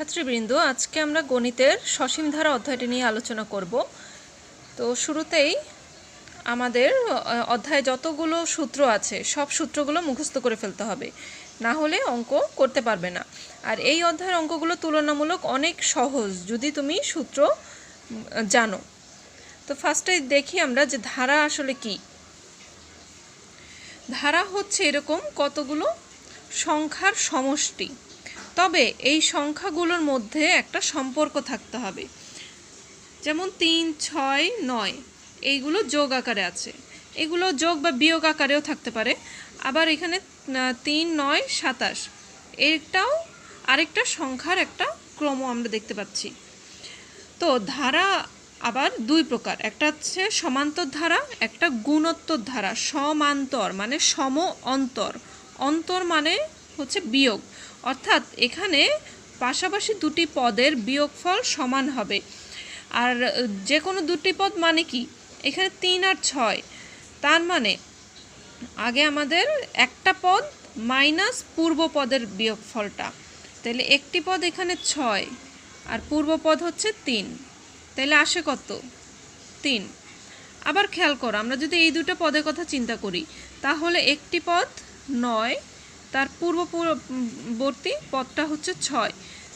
শিক্ষার্থীবৃন্দ, আজকে আমরা গণিতের সসীম ধারা অধ্যায়টি নিয়ে আলোচনা করব। তো শুরুতেই আমাদের অধ্যায়ে যতগুলো সূত্র আছে সব সূত্রগুলো মুখস্থ করে ফেলতে হবে, না হলে অঙ্ক করতে পারবে না। আর এই অধ্যায়ের অঙ্কগুলো তুলনামূলক অনেক সহজ যদি তুমি সূত্র জানো। তো ফার্স্টে দেখি আমরা যে ধারা আসলে কি। ধারা হচ্ছে এরকম কতগুলো সংখ্যার সমষ্টি, তবে এই সংখ্যাগুলোর মধ্যে একটা সম্পর্ক থাকতে হবে। যেমন 3, 6, 9 এইগুলো যোগ আকারে আছে, এগুলো যোগ বা বিয়োগ আকারেও থাকতে পারে। আবার এখানে 3, 9, 27 এটাও আরেকটা সংখ্যার একটা ক্রম আমরা দেখতে পাচ্ছি। তো ধারা আবার দুই প্রকার, একটা হচ্ছে সমান্তর ধারা, একটা গুণোত্তর ধারা। সমান্তর মানে সম অন্তর, অন্তর মানে হচ্ছে বিয়োগ, অর্থাৎ এখানে পাশাপাশি দুটি পদের বিয়োগফল সমান হবে। আর যে কোনো দুটি পদ মানে কি, এখানে 3 আর 6, তার মানে আগে আমাদের একটা পদ মাইনাস পূর্ব পদের বিয়োগফলটা, তাহলে একটি পদ এখানে 6 আর পূর্ব পদ হচ্ছে 3, তাহলে আসে কত? 3। আবার খেয়াল করো, আমরা যদি এই দুটো পদের কথা চিন্তা করি তাহলে একটি পদ 9, তার পূর্ববর্তী পদটা হচ্ছে 6,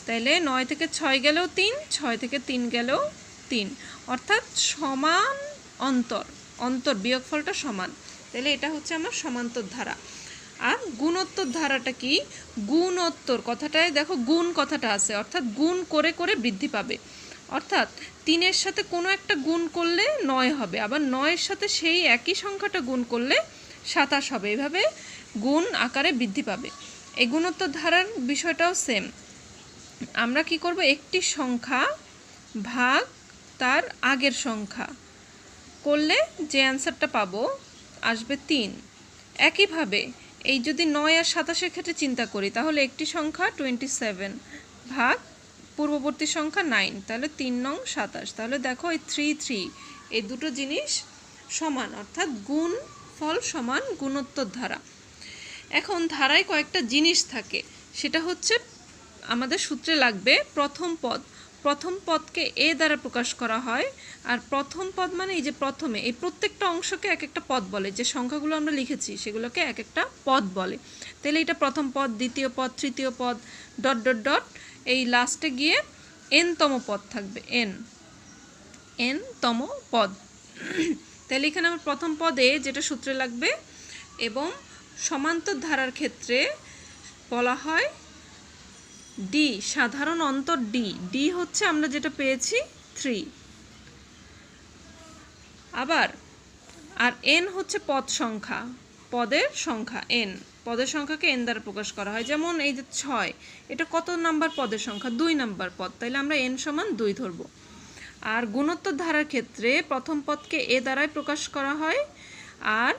তাইলে 9 থেকে 6 গেলেও 3, 6 থেকে 3 গেলেও 3, অর্থাৎ সমান অন্তর, অন্তর বিয়োগফলটা সমান। তাহলে এটা হচ্ছে আমার সমান্তর ধারা। আর গুণোত্তর ধারাটা কি? গুণোত্তর কথাটায় দেখো গুণ কথাটা আছে, অর্থাৎ গুণ করে করে বৃদ্ধি পাবে। অর্থাৎ 3-এর সাথে কোনো একটা গুণ করলে 9 হবে, আবার 9-এর সাথে সেই একই সংখ্যাটা গুণ করলে 27 হবে, এভাবে গুণ আকারে বৃদ্ধি পাবে। এই গুণোত্তর ধারার বিষয়টাও সেম। আমরা কি করব, একটি সংখ্যা ভাগ তার আগের সংখ্যা করলে যে অ্যান্সারটা পাবো আসবে 3। একইভাবে এই যদি 9 আর 27-এর ক্ষেত্রে চিন্তা করি তাহলে একটি সংখ্যা 27 ভাগ পূর্ববর্তী সংখ্যা 9, তাহলে 3 নং 27। তাহলে দেখো এই 3, 3 এই দুটো জিনিস সমান, অর্থাৎ গুণ ফল সমান গুণোত্তর ধারা। এখন ধারায় কয়েকটা জিনিস থাকে, সেটা হচ্ছে আমাদের সূত্রে লাগবে প্রথম পদ। প্রথম পদকে এ দ্বারা প্রকাশ করা হয়, আর প্রথম পদ মানে এই যে প্রথমে, এই প্রত্যেকটা অংশকে এক একটা পদ বলে। যে সংখ্যাগুলো আমরা লিখেছি সেগুলোকে এক একটা পদ বলে। তাহলে এটা প্রথম পদ, দ্বিতীয় পদ, তৃতীয় পদ, ডট ডট ডট, এই লাস্টে গিয়ে n-তম পদ থাকবে, n-তম পদ। তাহলে এখানে আমার প্রথম পদ এ, যেটা সূত্রে লাগবে, এবং সমান্তর ধারার ক্ষেত্রে বলা হয় ডি, সাধারণ অন্তর ডি। ডি হচ্ছে আমরা যেটা পেয়েছি 3। আবার আর এন হচ্ছে পদ সংখ্যা, পদের সংখ্যা এন, পদের সংখ্যাকে এন দ্বারা প্রকাশ করা হয়। যেমন এই যে 6, এটা কত নাম্বার পদের সংখ্যা? 2 নাম্বার পদ, তাইলে আমরা এন সমান 2 ধরব। আর গুণোত্তর ধারার ক্ষেত্রে প্রথম পদকে এ দ্বারাই প্রকাশ করা হয়, আর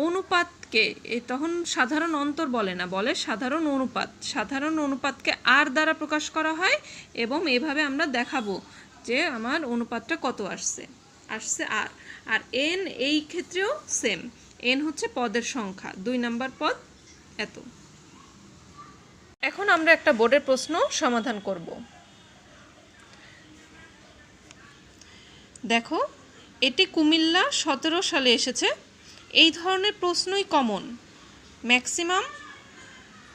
অনুপাতকে তখন সাধারণ অন্তর বলে না, বলে সাধারণ অনুপাত। সাধারণ অনুপাতকে আর দ্বারা প্রকাশ করা হয়, এবং এভাবে আমরা দেখাবো যে আমার অনুপাতটা কত আসছে আর। আর এন এই ক্ষেত্রেও সেম, এন হচ্ছে পদের সংখ্যা, 2 নাম্বার পদ এত। এখন আমরা একটা বোর্ডের প্রশ্ন সমাধান করব। দেখো, এটি কুমিল্লা 17 সালে এসেছে। এই ধরনের প্রশ্নই কমন, ম্যাক্সিমাম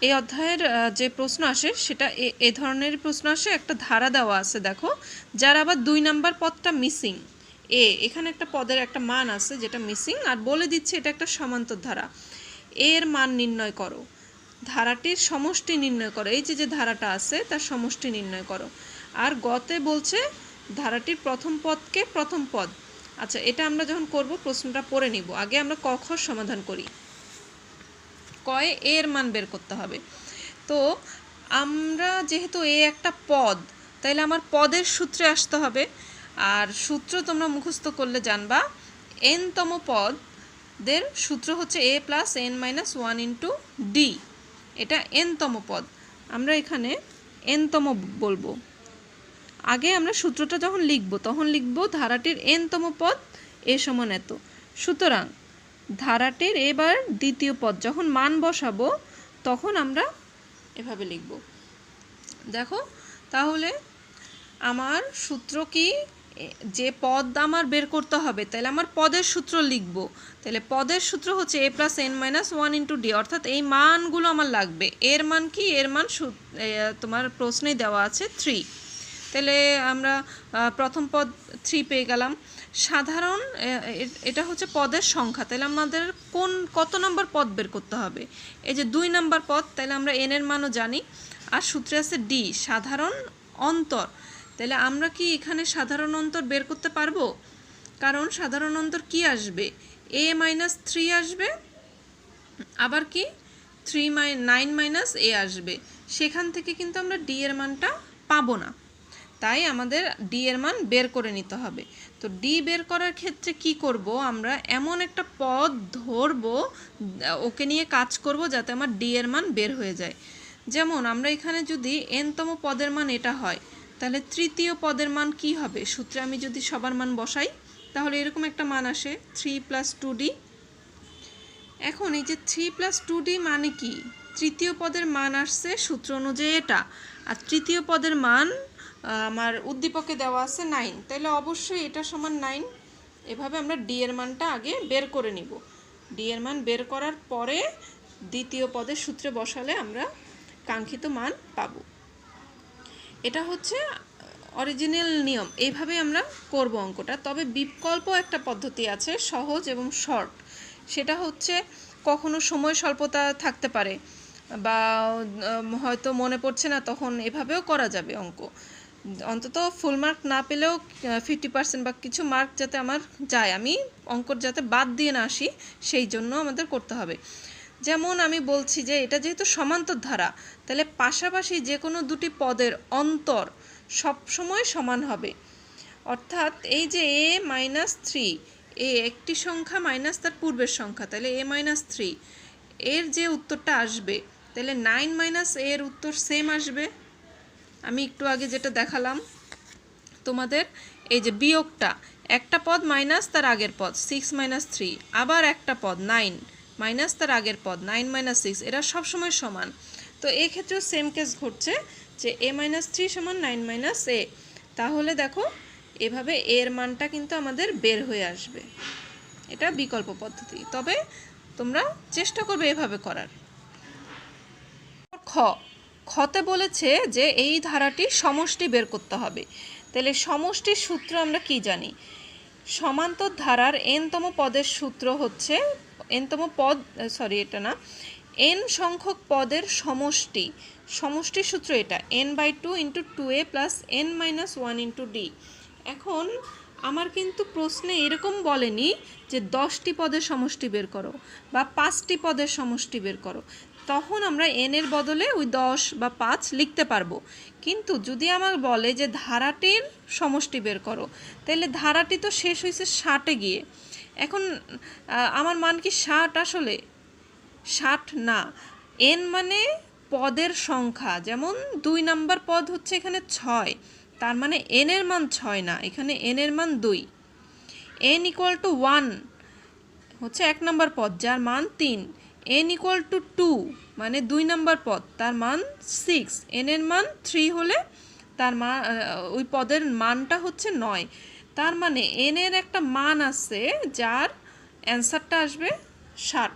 এই অধ্যায়ের যে প্রশ্ন আসে সেটা এ ধরনের প্রশ্ন আসে। একটা ধারা দেওয়া আছে দেখো, যার আবার 2 নাম্বার পদটা মিসিং, এখানে একটা পদের একটা মান আছে যেটা মিসিং, আর বলে দিচ্ছে এটা একটা সমান্তর ধারা। এর মান নির্ণয় করো, ধারাটির সমষ্টি নির্ণয় করো। এই যে ধারাটা আছে তার সমষ্টি নির্ণয় করো। আর গতে বলছে ধারাটির প্রথম পদকে প্রথম পদ। আচ্ছা, এটা আমরা যখন করব প্রশ্নটা পড়ে নিব, আগে আমরা ক খ সমাধান করি। কয়ে এর মান বের করতে হবে। তো আমরা যেহেতু এ একটা পদ, তাইলে আমার পদের সূত্রে আসতে হবে। আর সূত্র তোমরা মুখস্থ করলে জানবা, n-তম পদের সূত্র হচ্ছে a plus n minus 1 into D. এটা n-তম পদ, আমরা এখানে n-তম বলবো। আগে আমরা সূত্রটা যখন লিখব তখন লিখব ধারাটির n-তম পদ এ সমান এত। সুতরাং ধারাটির এবার দ্বিতীয় পদ যখন মান বসাবো তখন আমরা এভাবে লিখব। দেখো, তাহলে আমার সূত্র কি, যে পদ আমার বের করতে হবে, তাহলে আমার পদের সূত্র লিখব। তাহলে পদের সূত্র হচ্ছে a plus n minus 1 into D, অর্থাৎ এই মানগুলো আমার লাগবে। এর মান কি, এর মান তোমার প্রশ্নেই দেওয়া আছে 3। তাহলে আমরা প্রথম পদ 3 পেয়ে গেলাম। সাধারণ, এটা হচ্ছে পদের সংখ্যা, তাহলে আমাদের কত নম্বর পদ বের করতে হবে? এই যে 2 নম্বর পদ, তাহলে আমরা n এর মানও জানি। আর সূত্রে আছে ডি, সাধারণ অন্তর। তাহলে আমরা কি এখানে সাধারণ অন্তর বের করতে পারবো? কারণ সাধারণ অন্তর কি আসবে, a মাইনাস 3 আসবে, আবার কি 9 মাইনাস a আসবে। সেখান থেকে কিন্তু আমরা ডি এর মানটা পাবো না, তাই আমাদের ডি এর মান বের করে নিতে হবে। তো ডি বের করার ক্ষেত্রে কি করব, আমরা এমন একটা পদ ধরব, ওকে নিয়ে কাজ করব যাতে আমার ডি এর মান বের হয়ে যায়। যেমন আমরা এখানে যদি n-তম পদের মান এটা হয়, তাহলে তৃতীয় পদের মান কি হবে? সূত্রে আমি যদি সবার মান বসাই, তাহলে এরকম একটা মান আসে 3 প্লাস 2d। এখন এই যে 3 প্লাস 2d মানে কি, তৃতীয় পদের মান আসছে সূত্র অনুযায়ী এটা, আর তৃতীয় পদের মান আমার উদ্দীপকে দেওয়া আছে 9, তাহলে অবশ্যই এটা সমান 9। এভাবে আমরা ডি এর মানটা আগে বের করে নিব। ডি এর মান বের করার পরে দ্বিতীয় পদের সূত্রে বসালে আমরা কাঙ্ক্ষিত মান পাব। এটা হচ্ছে অরিজিনাল নিয়ম, এইভাবে আমরা করব অঙ্কটা। তবে বিকল্প একটা পদ্ধতি আছে, সহজ এবং শর্ট। সেটা হচ্ছে কখনো সময় স্বল্পতা থাকতে পারে, বা হয়তো মনে পড়ছে না, তখন এভাবেও করা যাবে অঙ্ক। অন্তত ফুল মার্ক না পেলেও 50% বা কিছু মার্ক যাতে আমার যায়, আমি অঙ্কর যাতে বাদ দিয়ে না আসি, সেই জন্য আমাদের করতে হবে। যেমন আমি বলছি যে এটা যেহেতু সমান্তর ধারা, তাহলে পাশাপাশি যে কোনো দুটি পদের অন্তর সবসময় সমান হবে। অর্থাৎ এই যে a মাইনাস 3, এ একটি সংখ্যা মাইনাস তার পূর্বের সংখ্যা, তাহলে a মাইনাস 3 এর যে উত্তরটা আসবে, তাহলে 9 মাইনাস a এর উত্তর সেম আসবে। আমি একটু আগে যেটা দেখালাম তোমাদের, এই যে বিয়োগটা, একটা পদ মাইনাস তার আগের পদ 6 মাইনাস 3, আবার একটা পদ 9 মাইনাস তার আগের পদ 9 মাইনাস 6, এরা সবসময় সমান। তো এই ক্ষেত্রেও সেম কেস ঘটছে যে a মাইনাস 3 সমান 9 মাইনাস a। তাহলে দেখো এভাবে এর মানটা কিন্তু আমাদের বের হয়ে আসবে। এটা বিকল্প পদ্ধতি, তবে তোমরা চেষ্টা করবে এভাবে করার। খতে বলেছে যে এই ধারাটির সমষ্টি বের করতে হবে। তাহলে সমষ্টির সূত্র আমরা কি জানি, সমান্তর ধারার n-তম পদের সূত্র হচ্ছে n সংখ্যক পদের সমষ্টি। সমষ্টির সূত্র এটা n/2 × 2a + n-1 × d। এখন আমার কিন্তু প্রশ্নে এরকম বলেনি যে 10টি পদের সমষ্টি বের করো বা 5টি পদের সমষ্টি বের করো, তখন আমরা n এর বদলে ওই 10 বা 5 লিখতে পারবো। কিন্তু যদি আমার বলে যে ধারাটির সমষ্টি বের করো, তাহলে ধারাটি তো শেষ হয়েছে 60-এ গিয়ে। এখন আমার মান কি 60? আসলে 60 না, n মানে পদের সংখ্যা। যেমন 2 নাম্বার পদ হচ্ছে এখানে 6, তার মানে n এর মান 6 না, এখানে n এর মান 2। n = 1 হচ্ছে 1 নাম্বার পদ, যার মান 3। n = 2 মানে 2 নাম্বার পদ, তার মান 6। n এর মান 3 হলে তার মান, ওই পদের মানটা হচ্ছে 9। তার মানে n এর একটা মান আছে যার অ্যান্সারটা আসবে 60।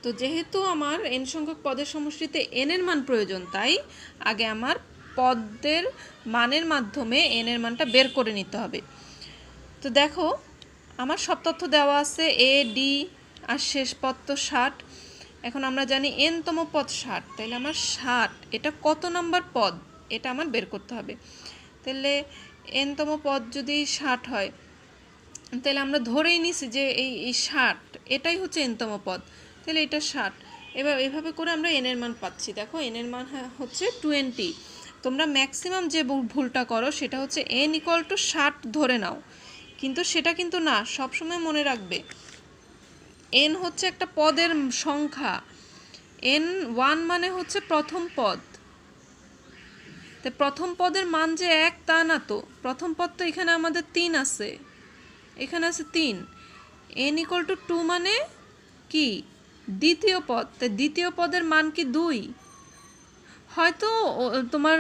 তো যেহেতু আমার n সংখ্যক পদের সমষ্টিতে n এর মান প্রয়োজন, তাই আগে আমার পদের মানের মাধ্যমে n এর মানটা বের করে নিতে হবে। তো দেখো আমার সব তথ্য দেওয়া আছে, a d আর শেষ পদ তো 60। এখন আমরা জানি n-তম পদ 60, তাহলে আমার 60 এটা কত নাম্বার পদ, এটা আমার বের করতে হবে। তাহলে n-তম পদ যদি 60 হয়, তাহলে আমরা ধরেই নিছি যে এই 60 এটাই হচ্ছে n-তম পদ, তাহলে এটা 60। এবার এভাবে করে আমরা n এর মান পাচ্ছি। দেখো n এর মান হচ্ছে 20। তোমরা ম্যাক্সিমাম যে ভুলটা করো সেটা হচ্ছে n = 60 ধরে নাও, কিন্তু সেটা কিন্তু না। সবসময় মনে রাখবে n হচ্ছে একটা পদের সংখ্যা, n1 মানে হচ্ছে প্রথম পদ। তো প্রথম পদের মান যে 1 তা না তো, প্রথম পদ তো এখানে আমাদের 3 আছে, এখানে আছে 3। n = 2 মানে কি দ্বিতীয় পদ, তো দ্বিতীয় পদের মান কি 2? হয়তো তোমার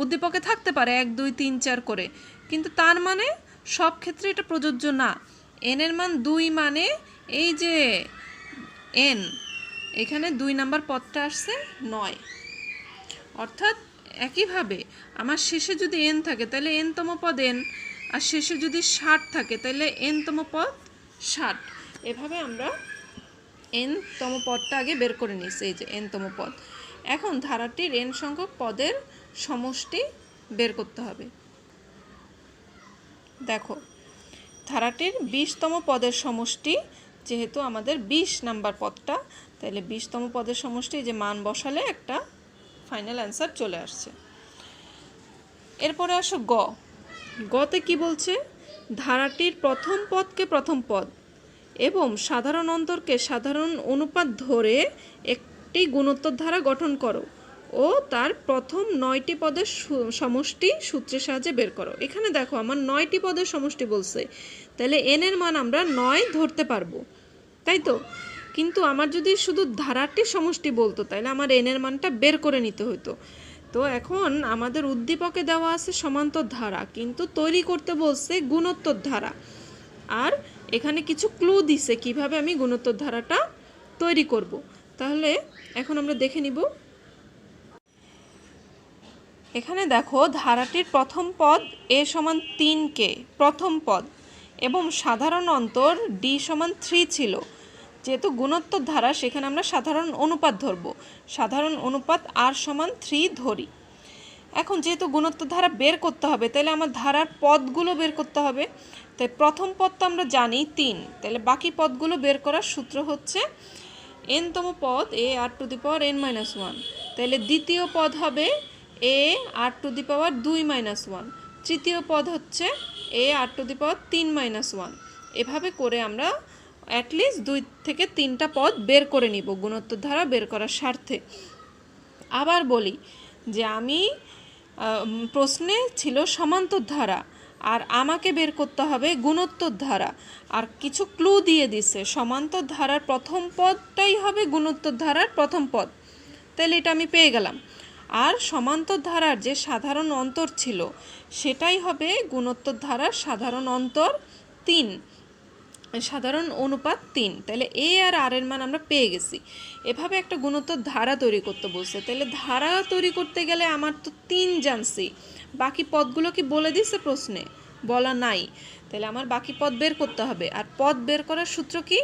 উদ্দীপকে থাকতে পারে 1 2 3 4 করে, কিন্তু তার মানে সব ক্ষেত্রে এটা প্রযোজ্য না। n এর মান 2 মানে এই যে n, এখানে 2 নাম্বার পদটা আসছে 9। অর্থাৎ একইভাবে আমার শেষে যদি n থাকে তাহলে n-তম পদ n, আর শেষে যদি 60 থাকে তাহলে n-তম পদ 60। এভাবে আমরা n-তম পদটা আগে বের করে নিচ্ছি, এই যে n-তম পদ। এখন ধারাটির n সংখ্যক পদের সমষ্টি বের করতে হবে। দেখো, ধারাটির 20তম পদের সমষ্টি, যেহেতু আমাদের 20 নাম্বার পদটা, তাহলে 20তম পদের সমষ্টি যে মান বসালে একটা ফাইনাল অ্যান্সার চলে আসছে। এরপরে আসো গ। গতে কি বলছে? ধারাটির প্রথম পদকে প্রথম পদ এবং সাধারণ অন্তরকে সাধারণ অনুপাত ধরে একটি গুণোত্তর ধারা গঠন করো ও তার প্রথম 9টি পদের সমষ্টি সূত্রের সাহায্যে বের করো। এখানে দেখো আমার 9টি পদের সমষ্টি বলছে, তাহলে n এর মান আমরা 9 ধরতে পারবো, তাই তো? কিন্তু আমার যদি শুধু ধারাটির সমষ্টি বলতো তাহলে আমার n এর মানটা বের করে নিতে হতো। তো এখন আমাদের উদ্দীপকে দেওয়া আছে সমান্তর ধারা, কিন্তু তৈরি করতে বলছে গুণোত্তর ধারা। আর এখানে কিছু ক্লু দিছে কিভাবে আমি গুণোত্তর ধারাটা তৈরি করব। তাহলে এখন আমরা দেখে নিব। এখানে দেখো, ধারাটির প্রথম পদ a সমান 3 প্রথম পদ এবং সাধারণ অন্তর d সমান 3 ছিল। যেহেতু গুণোত্তর ধারা, সেখানে আমরা সাধারণ অনুপাত ধরব। সাধারণ অনুপাত r সমান 3 ধরি। এখন যেহেতু গুণোত্তর ধারা বের করতে হবে, তাহলে আমার ধারার পদগুলো বের করতে হবে। তাই প্রথম পদ তো আমরা জানি 3, তাহলে বাকি পদগুলো বের করার সূত্র হচ্ছে n-তম পদ a r⁻n-1, তাহলে দ্বিতীয় পদ হবে a r⁻2-1, তৃতীয় পদ হচ্ছে a r⁻3-1। এভাবে করে আমরা অ্যাটলিস্ট 2 থেকে 3টা পদ বের করে নিব গুণোত্তর ধারা বের করার স্বার্থে। আবার বলি যে আমি প্রশ্নে ছিল সমান্তর ধারা, আর আমাকে বের করতে হবে গুণোত্তর ধারা। আর কিছু ক্লু দিয়ে দিছে, সমান্তর ধারার প্রথম পদটাই হবে গুণোত্তর ধারার প্রথম পদ, তাহলে এটা আমি পেয়ে গেলাম। আর সমান্তর ধারার যে সাধারণ অন্তর ছিল সেটাই হবে গুণোত্তর ধারার সাধারণ অন্তর 3, সাধারণ অনুপাত 3। তাহলে a আর r এর মান আমরা পেয়ে গেছি। এভাবে একটা গুণোত্তর ধারা তৈরি করতে বলছে। তাহলে ধারা তৈরি করতে গেলে আমার তো 3 জানছি, বাকি পদগুলো কি বলে দিছে প্রশ্নে? বলা নাই। তাহলে আমার বাকি পদ বের করতে হবে। আর পদ বের করার সূত্র কি?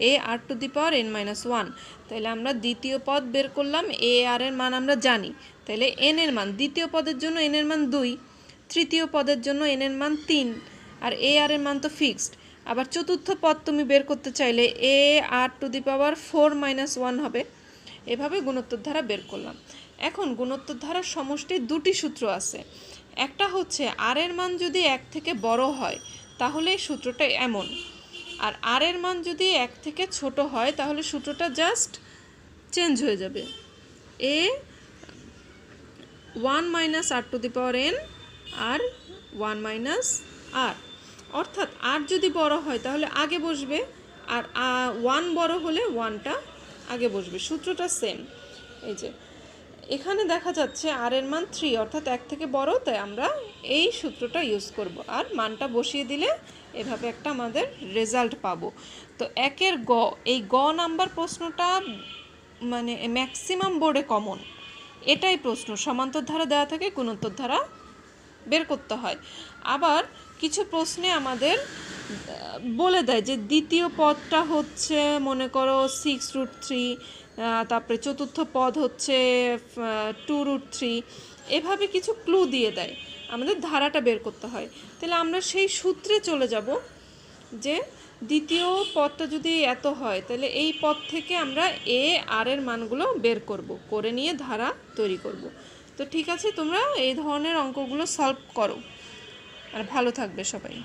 a r⁻n-1। তাহলে আমরা দ্বিতীয় পদ বের করলাম, a আর এর মান আমরা জানি, তাহলে n এর মান, দ্বিতীয় পদের জন্য n এর মান 2, তৃতীয় পদের জন্য n এর মান 3, আর a আর এর মান তো ফিক্সড। আবার চতুর্থ পদ তুমি বের করতে চাইলে a r⁻4-1 হবে। এভাবে গুণোত্তর ধারা বের করলাম। এখন গুণোত্তর ধারার সমষ্টির 2টি সূত্র আছে। একটা হচ্ছে r এর মান যদি 1 থেকে বড় হয় তাহলে সূত্রটা এমন, আর r এর মান যদি 1 থেকে ছোট হয় তাহলে সূত্রটা জাস্ট চেঞ্জ হয়ে যাবে, a 1 - r⁻n আর 1 - r। অর্থাৎ r যদি বড় হয় তাহলে আগে বসবে, আর 1 বড় হলে 1টা আগে বসবে। সূত্রটা সেম। এই যে এখানে দেখা যাচ্ছে r এর মান 3, অর্থাৎ 1 থেকে বড়, তাই আমরা এই সূত্রটা ইউজ করব। আর মানটা বসিয়ে দিলে এভাবে একটা আমাদের রেজাল্ট পাবো। তো 1-এর গ, এই গ নাম্বার প্রশ্নটা মানে ম্যাক্সিমাম বোর্ডে কমন। এটাই প্রশ্ন, সমান্তর ধারা দেওয়া থাকে, গুণোত্তর ধারা বের করতে হয়। আবার কিছু প্রশ্নে আমাদের বলে দেয় যে দ্বিতীয় পদটা হচ্ছে মনে করো 6√3, তারপরে চতুর্থ পদ হচ্ছে 2√3, এভাবে কিছু ক্লু দিয়ে দেয়, আমাদের ধারাটা বের করতে হয়। তাহলে আমরা সেই সূত্রে চলে যাব যে দ্বিতীয় পদটা যদি এত হয় তাহলে এই পদ থেকে আমরা a r এর মানগুলো বের করে নিয়ে ধারা তৈরি করব। তো ঠিক আছে, তোমরা এই ধরনের অঙ্কগুলো সলভ করো, আর ভালো থাকবে সবাই।